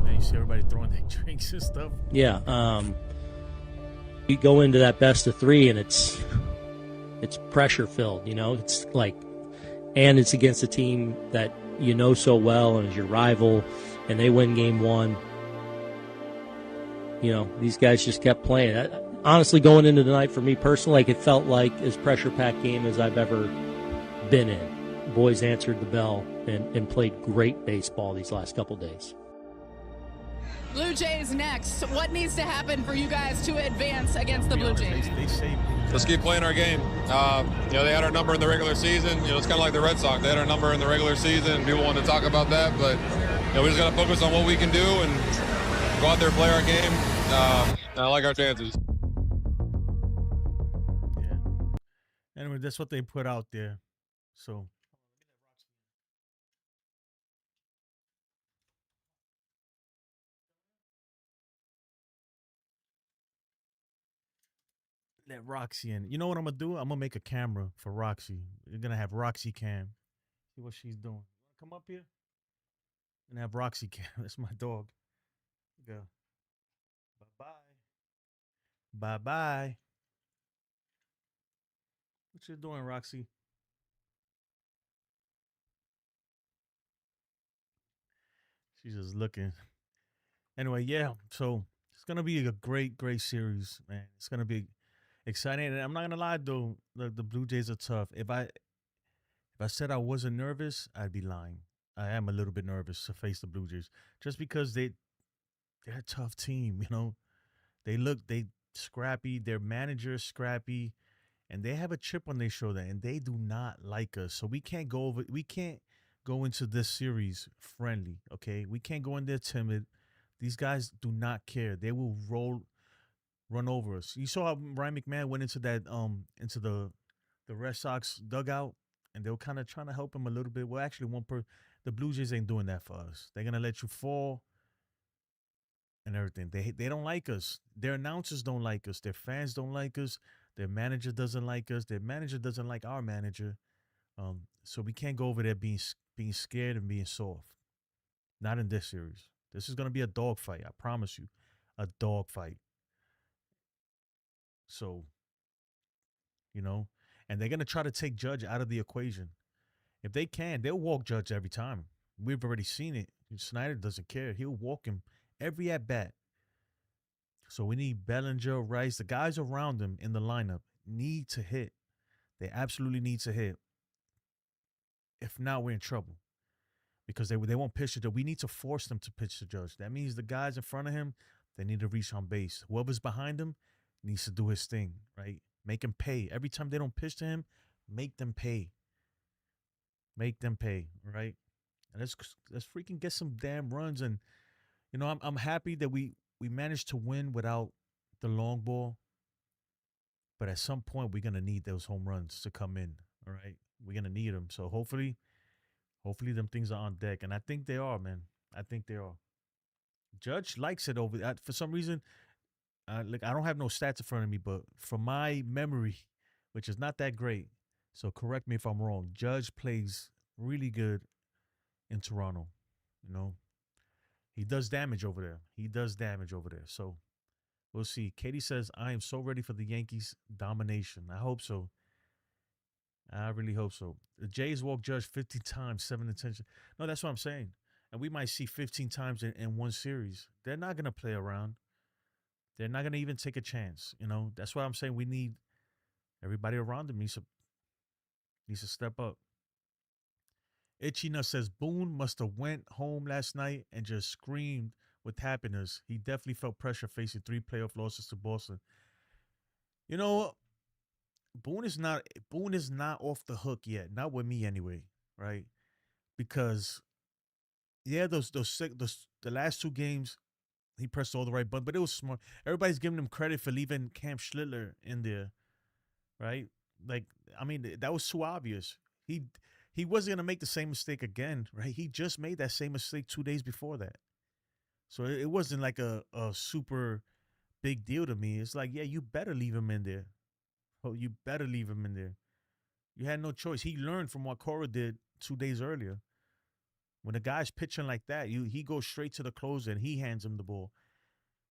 Man, you see everybody throwing their drinks and stuff. Yeah, you go into that best of three, and it's pressure filled. You know, it's like, and it's against a team that you know so well and is your rival, and they win game one. You know, these guys just kept playing. Honestly, going into the night for me personally, like, it felt like as pressure-packed game as I've ever been in. Boys answered the bell and played great baseball these last couple days. Blue Jays next. What needs to happen for you guys to advance against the Blue Jays? Let's keep playing our game. You know, they had our number in the regular season. You know, it's kind of like the Red Sox. They had our number in the regular season. People want to talk about that, but you know, we just got to focus on what we can do and go out there, play our game. I like our chances. Yeah. Anyway, that's what they put out there. So. Let Roxy in. You know what I'm gonna do? I'm gonna make a camera for Roxy. You're gonna have Roxy cam. See what she's doing. Come up here and have Roxy cam. That's my dog. Go. Bye bye. Bye bye. What you doing, Roxy? She's just looking. Anyway, yeah. So it's gonna be a great, great series, man. It's gonna be exciting. And I'm not gonna lie though, the Blue Jays are tough. If I said I wasn't nervous, I'd be lying. I am a little bit nervous to face the Blue Jays, just because they're a tough team. You know, they scrappy. Their manager's scrappy, and they have a chip on their shoulder, and they do not like us. So we can't go into this series friendly. Okay, we can't go in there timid. These guys do not care. They will run over us. You saw how Ryan McMahon went into that into the Red Sox dugout, and they were kind of trying to help him a little bit. Well, actually, the Blue Jays ain't doing that for us. They're gonna let you fall and everything. They don't like us. Their announcers don't like us. Their fans don't like us. Their manager doesn't like us. Their manager doesn't like our manager. So we can't go over there being scared and being soft. Not in this series. This is gonna be a dogfight. I promise you, a dogfight. So, you know, and they're gonna try to take Judge out of the equation. If they can, they'll walk Judge every time. We've already seen it. Snyder doesn't care. He'll walk him every at bat. So we need Bellinger, Rice, the guys around him in the lineup need to hit. They absolutely need to hit. If not, we're in trouble, because they won't pitch it. We need to force them to pitch to Judge. That means the guys in front of him, they need to reach on base. Whoever's behind him needs to do his thing, right? Make him pay. Every time they don't pitch to him, make them pay. Make them pay, right? And let's freaking get some damn runs. And you know, I'm happy that we managed to win without the long ball. But at some point, we're gonna need those home runs to come in. All right, we're gonna need them. So hopefully them things are on deck, and I think they are, man. I think they are. Judge likes it over for some reason. Look, I don't have no stats in front of me, but from my memory, which is not that great, So correct me if I'm wrong. Judge plays really good in Toronto. You know, he does damage over there. So we'll see. Katie says, I am so ready for the Yankees domination. I hope so. I really hope so. The Jays walk Judge 50 times, 7 intention. No, that's what I'm saying. And we might see 15 times in one series. They're not going to play around. They're not going to even take a chance. You know, that's why I'm saying we need everybody around them needs to step up. Itchina says Boone must have went home last night and just screamed with happiness. He definitely felt pressure facing 3 playoff losses to Boston. You know, Boone is not off the hook yet. Not with me anyway, right? Because yeah, the last 2 games he pressed all the right buttons, but it was smart. Everybody's giving him credit for leaving Cam Schlittler in there, right? Like, I mean, that was too obvious. He wasn't gonna make the same mistake again, right? He just made that same mistake 2 days before that, so it wasn't like a super big deal to me. It's like, yeah, you better leave him in there. Oh, you better leave him in there. You had no choice. He learned from what Cora did 2 days earlier. When a guy's pitching like that, he goes straight to the closer and he hands him the ball.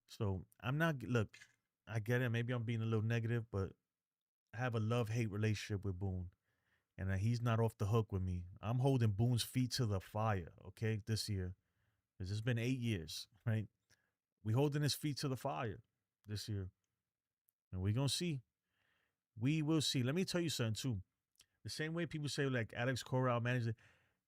So I'm not, look, I get it. Maybe I'm being a little negative, but I have a love-hate relationship with Boone. And he's not off the hook with me. I'm holding Boone's feet to the fire, okay, this year. Because it's been 8 years, right? We holding his feet to the fire this year. And we're going to see. We will see. Let me tell you something, too. The same way people say, like, Alex Cora outmanages it,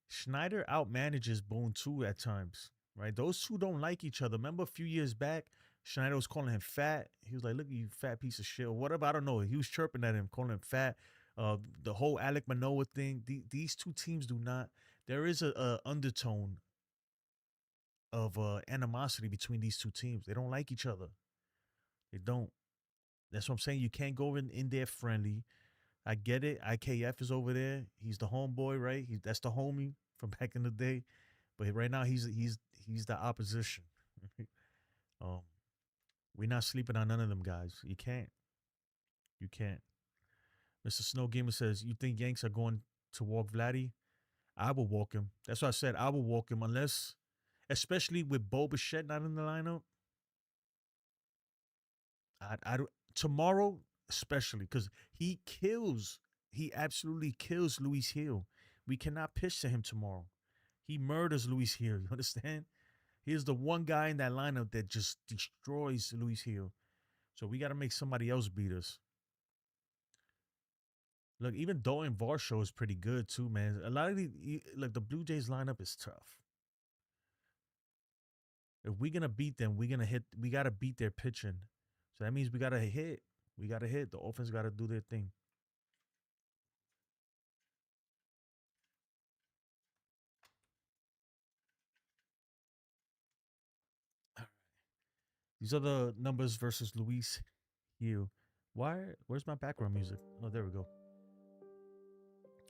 Schneider outmanages Boone, too, at times, right? Those two don't like each other. Remember a few years back, Schneider was calling him fat. He was like, look, you fat piece of shit, or whatever. I don't know. He was chirping at him, calling him fat. The whole Alek Manoah thing, these two teams do not. There is a undertone of animosity between these two teams. They don't like each other. They don't. That's what I'm saying. You can't go in there friendly. I get it. IKF is over there. He's the homeboy, right? That's the homie from back in the day. But right now he's the opposition. We're not sleeping on none of them guys. You can't. You can't. Mr. Snow Gamer says, you think Yanks are going to walk Vladdy? I will walk him. That's what I said. I will walk him unless, especially with Bo Bichette not in the lineup. I don't, tomorrow, especially, because he absolutely kills Luis Gil. We cannot pitch to him tomorrow. He murders Luis Gil. You understand? He is the one guy in that lineup that just destroys Luis Gil. So we got to make somebody else beat us. Look, even Dalton Varsho is pretty good too, man. A lot of the Blue Jays lineup is tough. If we're gonna beat them, we gotta beat their pitching. So that means we gotta hit. We gotta hit. The offense gotta do their thing. All right. These are the numbers versus Luis Gil. Where's my background music? Oh, there we go.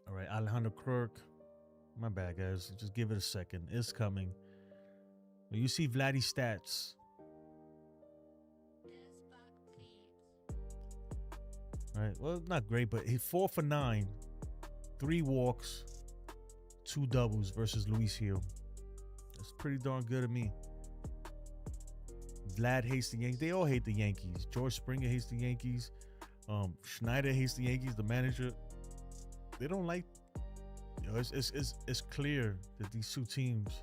All right, Alejandro Kirk. My bad, guys. Just give it a second. It's coming. When you see Vladdy's stats. All right, well, not great, but he's 4 for 9. 3 walks, 2 doubles versus Luis Gil. That's pretty darn good to me. Vlad hates the Yankees. They all hate the Yankees. George Springer hates the Yankees. Schneider hates the Yankees, the manager. They don't like, it's clear that these two teams,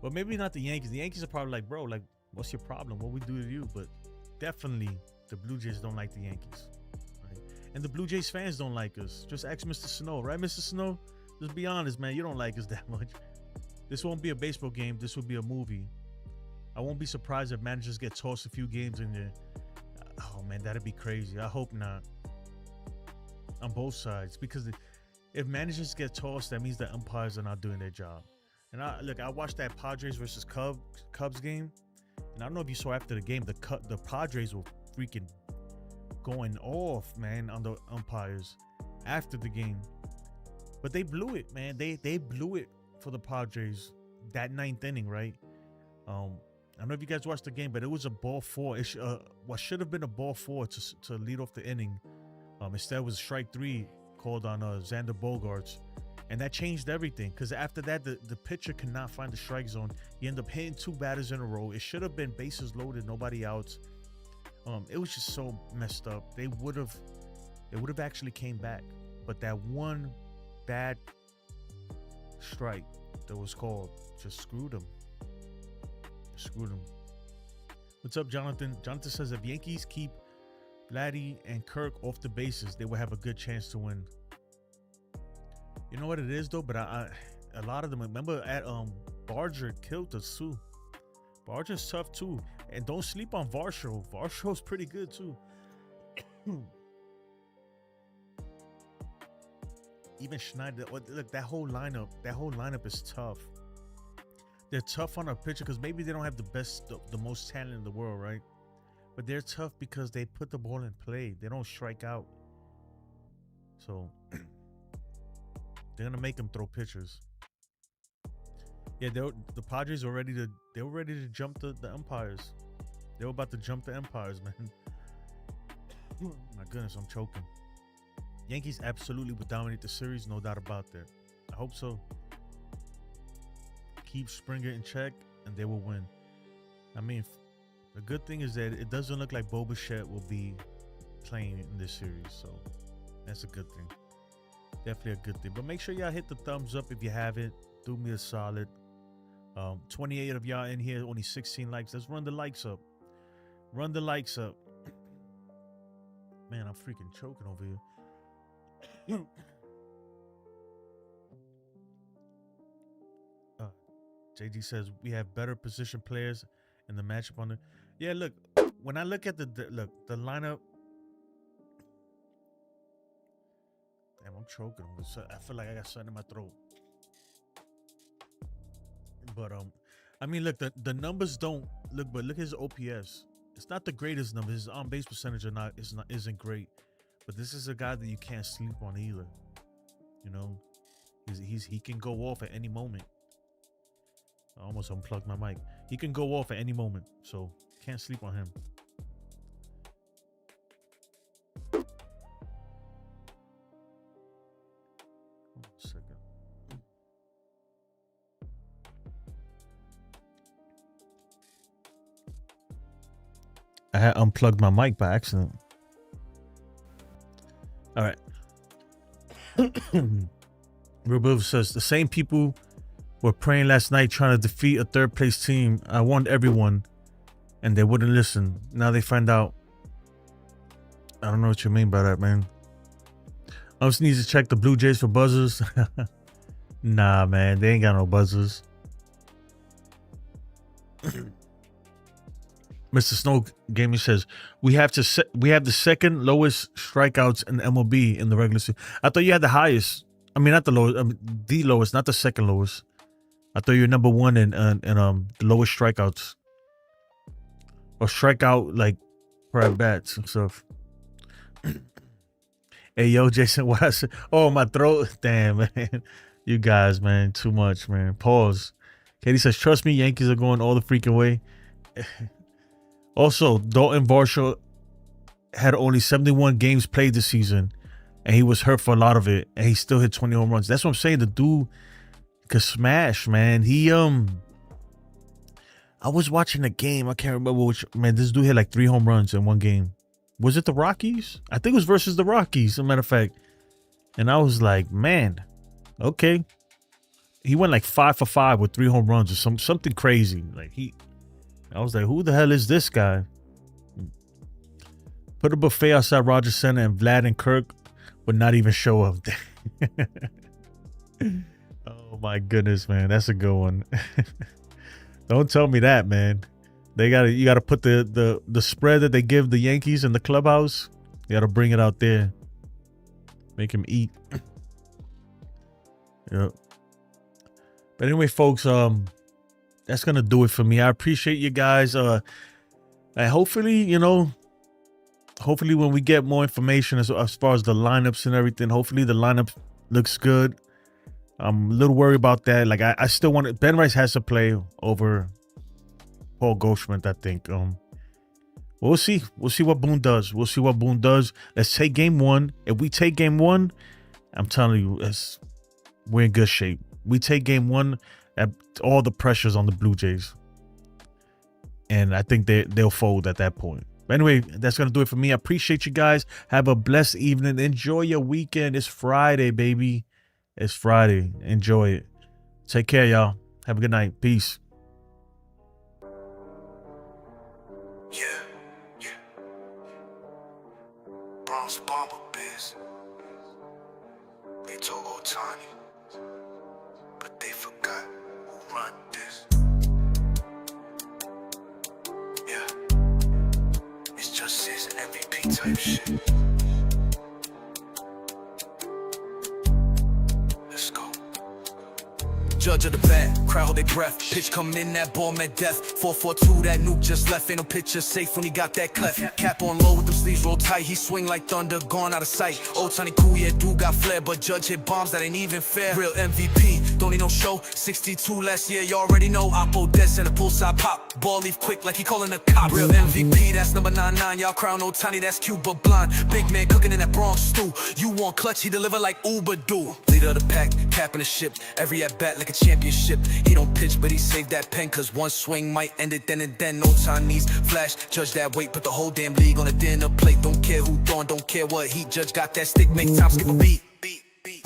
well, maybe not the Yankees. The Yankees are probably like, bro, like, what's your problem? What we do to you? But definitely the Blue Jays don't like the Yankees. Right? And the Blue Jays fans don't like us. Just ask Mr. Snow, right, Mr. Snow? Just be honest, man. You don't like us that much. This won't be a baseball game. This will be a movie. I won't be surprised if managers get tossed a few games in there. Oh, man, that'd be crazy. I hope not. On both sides, because if managers get tossed, that means the umpires are not doing their job. And I watched that Padres versus Cubs game, and I don't know if you saw after the game, the Padres were freaking going off, man, on the umpires after the game. But they blew it, man. They blew it for the Padres that 9th inning, right? I don't know if you guys watched the game, but it was a ball 4. What should have been a ball 4 to lead off the inning. Instead, it was strike 3 called on Xander Bogaerts. And that changed everything, because after that, the pitcher could not find the strike zone. He ended up hitting 2 batters in a row. It should have been bases loaded, nobody outs. It was just so messed up. They would have actually came back, but that one bad strike that was called just screwed him. What's up, Jonathan? Jonathan says if Yankees keep Vladdy and Kirk off the bases, they will have a good chance to win. You know what it is though, but a lot of them, remember at Barger killed us too. Barger's tough too, and don't sleep on Varsho. Varsho's pretty good too. Even Schneider, look, that whole lineup is tough. They're tough on our pitcher because maybe they don't have the most talent in the world, right? But they're tough because they put the ball in play. They don't strike out. So they're gonna make them throw pitchers. Yeah, the Padres were ready to jump the umpires. They were about to jump the umpires, man. My goodness, I'm choking. Yankees absolutely would dominate the series, no doubt about that. I hope so. Keep Springer in check, and they will win. I mean, the good thing is that it doesn't look like Bo Bichette will be playing in this series, so that's a good thing. Definitely a good thing. But make sure y'all hit the thumbs up if you haven't. Do me a solid. 28 of y'all in here, only 16 likes. Let's run the likes up. Run the likes up. Man, I'm freaking choking over here. JG says we have better position players in the matchup on the. Yeah, look. When I look at the lineup. Damn, I'm choking. I feel like I got something in my throat. But I mean, look, the numbers don't look, but look at his OPS. It's not the greatest number. His on base percentage isn't great. But this is a guy that you can't sleep on either. You know, he can go off at any moment. I almost unplugged my mic. He can go off at any moment, so can't sleep on him. One second. I had unplugged my mic by accident. All right. Rubev says the same people were praying last night trying to defeat a third place team. I warned everyone and they wouldn't listen. Now they find out. I don't know what you mean by that, man. I just need to check the Blue Jays for buzzers. Nah, man, they ain't got no buzzers. Mr. Snow Gaming says we have the second lowest strikeouts in MLB in the regular season. I thought you had the highest. I mean, not the lowest. The lowest, not the second lowest. I thought you were number one in the lowest strikeouts, or strikeout like per at bats and stuff. Hey yo, Jason, what I said? Oh, my throat. Damn, man. You guys, man, too much, man. Pause. Katie says, trust me, Yankees are going all the freaking way. Also, Dalton Varsho had only 71 games played this season, and he was hurt for a lot of it, and he still hit 20 home runs. That's what I'm saying. The dude could smash, man. I was watching the game. I can't remember which. Man, this dude hit like 3 home runs in one game. Was it the Rockies? I think it was versus the Rockies, as a matter of fact. And I was like, man, okay. He went like 5 for 5 with 3 home runs or something crazy. I was like, who the hell is this guy? Put a buffet outside Rogers Center and Vlad and Kirk would not even show up. Oh my goodness, man. That's a good one. Don't tell me that, man. You gotta put the spread that they give the Yankees in the clubhouse. You gotta bring it out there. Make him eat. Yep. But anyway, folks, that's gonna do it for me. I appreciate you guys. And hopefully, hopefully when we get more information as far as the lineups and everything, hopefully the lineup looks good. I'm a little worried about that. Like I still want it. Ben Rice has to play over Paul Goldschmidt, I think. We'll see. We'll see what Boone does. Let's take game 1. If we take game 1, I'm telling you, we're in good shape. We take game one, all the pressure's on the Blue Jays. And I think they'll fold at that point. But anyway, that's going to do it for me. I appreciate you guys. Have a blessed evening. Enjoy your weekend. It's Friday, baby. It's Friday. Enjoy it. Take care, y'all. Have a good night. Peace. Bronx bomber biz. They told Otani, but they forgot who run this. Yeah, it's just season MVP type shit. Let's go. Judge of the bat, crowd hold their breath. Pitch coming in, that ball meant death. 4-4-2, that nuke just left. Ain't no pitcher safe when he got that cleft. Cap on low with them sleeves roll tight. He swing like thunder, gone out of sight. Otani cool, yeah, dude got flair, but Judge hit bombs that ain't even fair. Real MVP, don't need no show. 62 last year, you already know. Oppo deaths and a pull side pop. Ball leave quick like he calling a cop. Real MVP, that's number 99. Y'all crown Otani, that's cute but blind. Big man cooking in that Bronx stew. You want clutch, he deliver like Uber do. Leader of the pack, capping the ship. Every at bat like a championship. He don't pitch, but he saved that pen, cause one swing might end it then and then. No Chinese flash, Judge that weight, put the whole damn league on a dinner plate. Don't care who throwing, don't care what heat. Judge got that stick, make time skip a beat.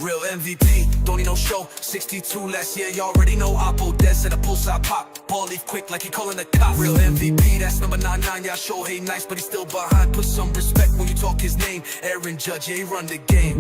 Real MVP, don't need no show. 62 last year, you already know. Oppo deaths and a pull side pop. Ball leave quick like he calling a cop. Real MVP, that's number 99. Y'all show hey nice, but he's still behind. Put some respect when you talk his name. Aaron Judge, yeah, he run the game.